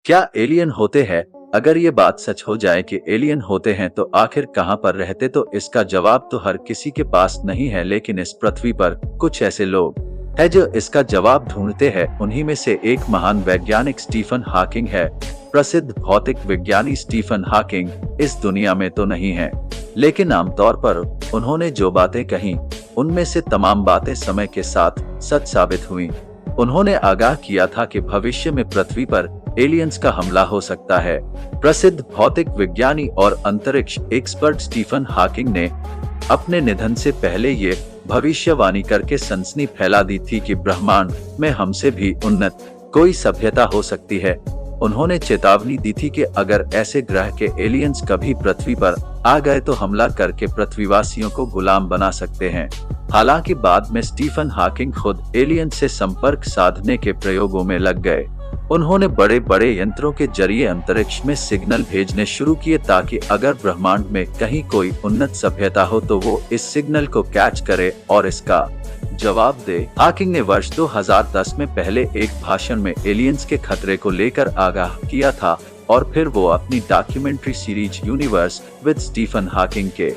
क्या एलियन होते हैं? अगर ये बात सच हो जाए कि एलियन होते हैं तो आखिर कहां पर रहते, तो इसका जवाब तो हर किसी के पास नहीं है, लेकिन इस पृथ्वी पर कुछ ऐसे लोग हैं जो इसका जवाब ढूंढते हैं। उन्हीं में से एक महान वैज्ञानिक स्टीफन हॉकिंग है। प्रसिद्ध भौतिक विज्ञानी स्टीफन हॉकिंग इस दुनिया में तो नहीं है, लेकिन आमतौर पर उन्होंने जो बातें कही उनमें से तमाम बातें समय के साथ सच साबित हुई। उन्होंने आगाह किया था कि भविष्य में पृथ्वी पर एलियंस का हमला हो सकता है। प्रसिद्ध भौतिक विज्ञानी और अंतरिक्ष एक्सपर्ट स्टीफन हॉकिंग ने अपने निधन से पहले ये भविष्यवाणी करके सनसनी फैला दी थी कि ब्रह्मांड में हमसे भी उन्नत कोई सभ्यता हो सकती है। उन्होंने चेतावनी दी थी कि अगर ऐसे ग्रह के एलियंस कभी पृथ्वी पर आ गए तो हमला करके पृथ्वीवासियों को गुलाम बना सकते हैं। हालांकि बाद में स्टीफन हॉकिंग खुद एलियन से संपर्क साधने के प्रयोगों में लग गए। उन्होंने बड़े बड़े यंत्रों के जरिए अंतरिक्ष में सिग्नल भेजने शुरू किए ताकि अगर ब्रह्मांड में कहीं कोई उन्नत सभ्यता हो तो वो इस सिग्नल को कैच करे और इसका जवाब दे। हॉकिंग ने वर्ष 2010 में पहले एक भाषण में एलियंस के खतरे को लेकर आगाह किया था और फिर वो अपनी documentary series Universe with Stephen Hawking के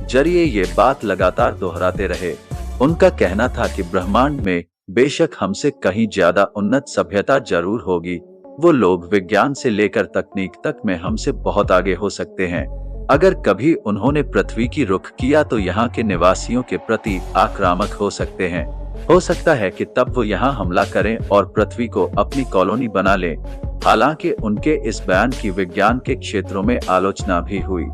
जरिए ये बात लगातार दोहराते रहे। उनका कहना था कि ब्रह्मांड में बेशक हमसे कहीं ज्यादा उन्नत सभ्यता जरूर होगी, वो लोग विज्ञान से लेकर तकनीक तक में हमसे बहुत आगे हो सकते हैं। अगर कभी उन्होंने पृथ्वी की रुख किया तो यहाँ के निवासियों के प्रति आक्रामक हो सकते हैं। हो सकता है कि तब वो यहाँ हमला करें और पृथ्वी को अपनी कॉलोनी बना लें। हालांकि उनके इस बयान की विज्ञान के क्षेत्रों में आलोचना भी हुई।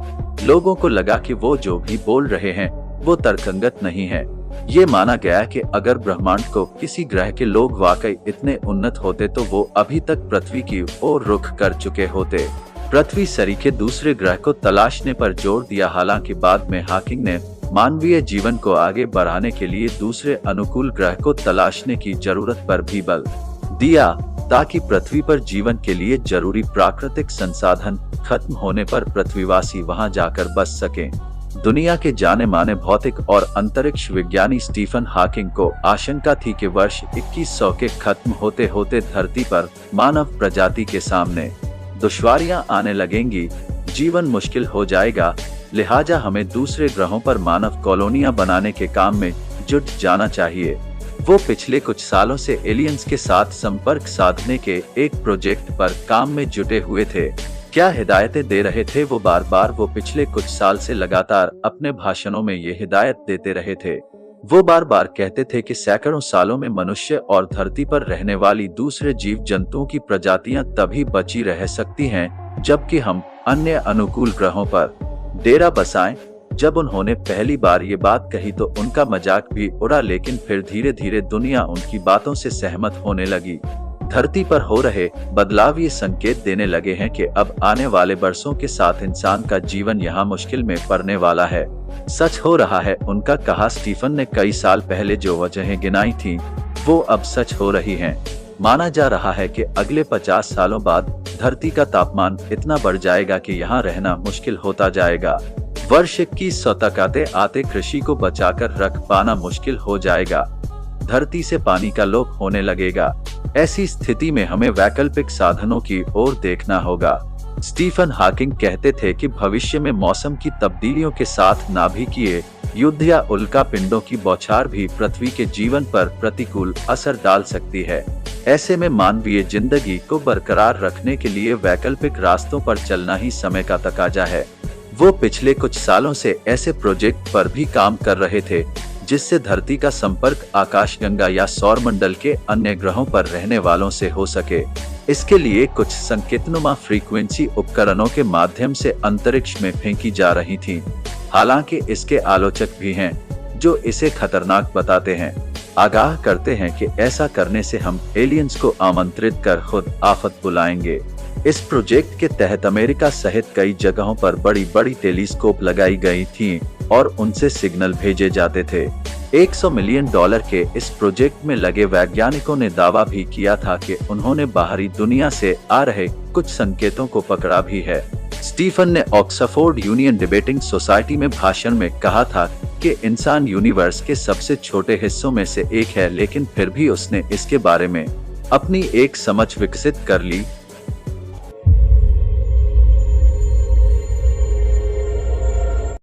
लोगों को लगा कि वो जो भी बोल रहे हैं वो तर्कसंगत नहीं है। ये माना गया कि अगर ब्रह्मांड को किसी ग्रह के लोग वाकई इतने उन्नत होते तो वो अभी तक पृथ्वी की ओर रुख कर चुके होते। पृथ्वी सरीखे दूसरे ग्रह को तलाशने पर जोर दिया। हालांकि बाद में हॉकिंग ने मानवीय जीवन को आगे बढ़ाने के लिए दूसरे अनुकूल ग्रह को तलाशने की जरूरत पर भी बल दिया ताकि पृथ्वी पर जीवन के लिए जरूरी प्राकृतिक संसाधन खत्म होने पर पृथ्वीवासी वहां जाकर बस सकें। दुनिया के जाने माने भौतिक और अंतरिक्ष विज्ञानी स्टीफन हॉकिंग को आशंका थी कि वर्ष 2100 के खत्म होते होते धरती पर मानव प्रजाति के सामने दुश्वारियां आने लगेंगी, जीवन मुश्किल हो जाएगा। लिहाजा हमें दूसरे ग्रहों पर मानव कॉलोनियां बनाने के काम में जुट जाना चाहिए। वो पिछले कुछ सालों से एलियंस के साथ संपर्क साधने के एक प्रोजेक्ट पर काम में जुटे हुए थे। क्या हिदायतें दे रहे थे वो वो पिछले कुछ साल से लगातार अपने भाषणों में ये हिदायत देते रहे थे। वो बार बार कहते थे कि सैकड़ों सालों में मनुष्य और धरती पर रहने वाली दूसरे जीव जंतुओं की प्रजातियां तभी बची रह सकती हैं जबकि हम अन्य अनुकूल ग्रहों पर डेरा बसाएं। जब उन्होंने पहली बार ये बात कही तो उनका मजाक भी उड़ा, लेकिन फिर धीरे धीरे दुनिया उनकी बातों से सहमत होने लगी। धरती पर हो रहे बदलाव ये संकेत देने लगे हैं कि अब आने वाले वर्षों के साथ इंसान का जीवन यहाँ मुश्किल में पड़ने वाला है। सच हो रहा है, उनका कहा। स्टीफन ने कई साल पहले जो वजहें गिनाई थीं, वो अब सच हो रही हैं। माना जा रहा है कि अगले 50 सालों बाद धरती का तापमान इतना बढ़ जाएगा कि यहाँ रहना मुश्किल होता जाएगा। वर्ष 2100 तक आते आते कृषि को बचाकर रख पाना मुश्किल हो जाएगा। धरती से पानी का लोप होने लगेगा। ऐसी स्थिति में हमें वैकल्पिक साधनों की ओर देखना होगा। स्टीफन हॉकिंग कहते थे कि भविष्य में मौसम की तब्दीलियों के साथ नाभिकीय युद्ध या उल्का पिंडों की बौछार भी पृथ्वी के जीवन पर प्रतिकूल असर डाल सकती है। ऐसे में मानवीय जिंदगी को बरकरार रखने के लिए वैकल्पिक रास्तों पर चलना ही समय का तकाजा है। वो पिछले कुछ सालों से ऐसे प्रोजेक्ट पर भी काम कर रहे थे जिससे धरती का संपर्क आकाशगंगा या सौरमंडल के अन्य ग्रहों पर रहने वालों से हो सके। इसके लिए कुछ संकेतनुमा फ्रीक्वेंसी उपकरणों के माध्यम से अंतरिक्ष में फेंकी जा रही थीं। हालांकि इसके आलोचक भी हैं जो इसे खतरनाक बताते हैं, आगाह करते हैं कि ऐसा करने से हम एलियंस को आमंत्रित कर खुद आफत बुलाएंगे। इस प्रोजेक्ट के तहत अमेरिका सहित कई जगहों पर बड़ी बड़ी टेलीस्कोप लगाई गई थीं और उनसे सिग्नल भेजे जाते थे। $100 मिलियन के इस प्रोजेक्ट में लगे वैज्ञानिकों ने दावा भी किया था कि उन्होंने बाहरी दुनिया से आ रहे कुछ संकेतों को पकड़ा भी है। स्टीफन ने ऑक्सफोर्ड यूनियन डिबेटिंग सोसाइटी में भाषण में कहा था कि इंसान यूनिवर्स के सबसे छोटे हिस्सों में से एक है, लेकिन फिर भी उसने इसके बारे में अपनी एक समझ विकसित कर ली।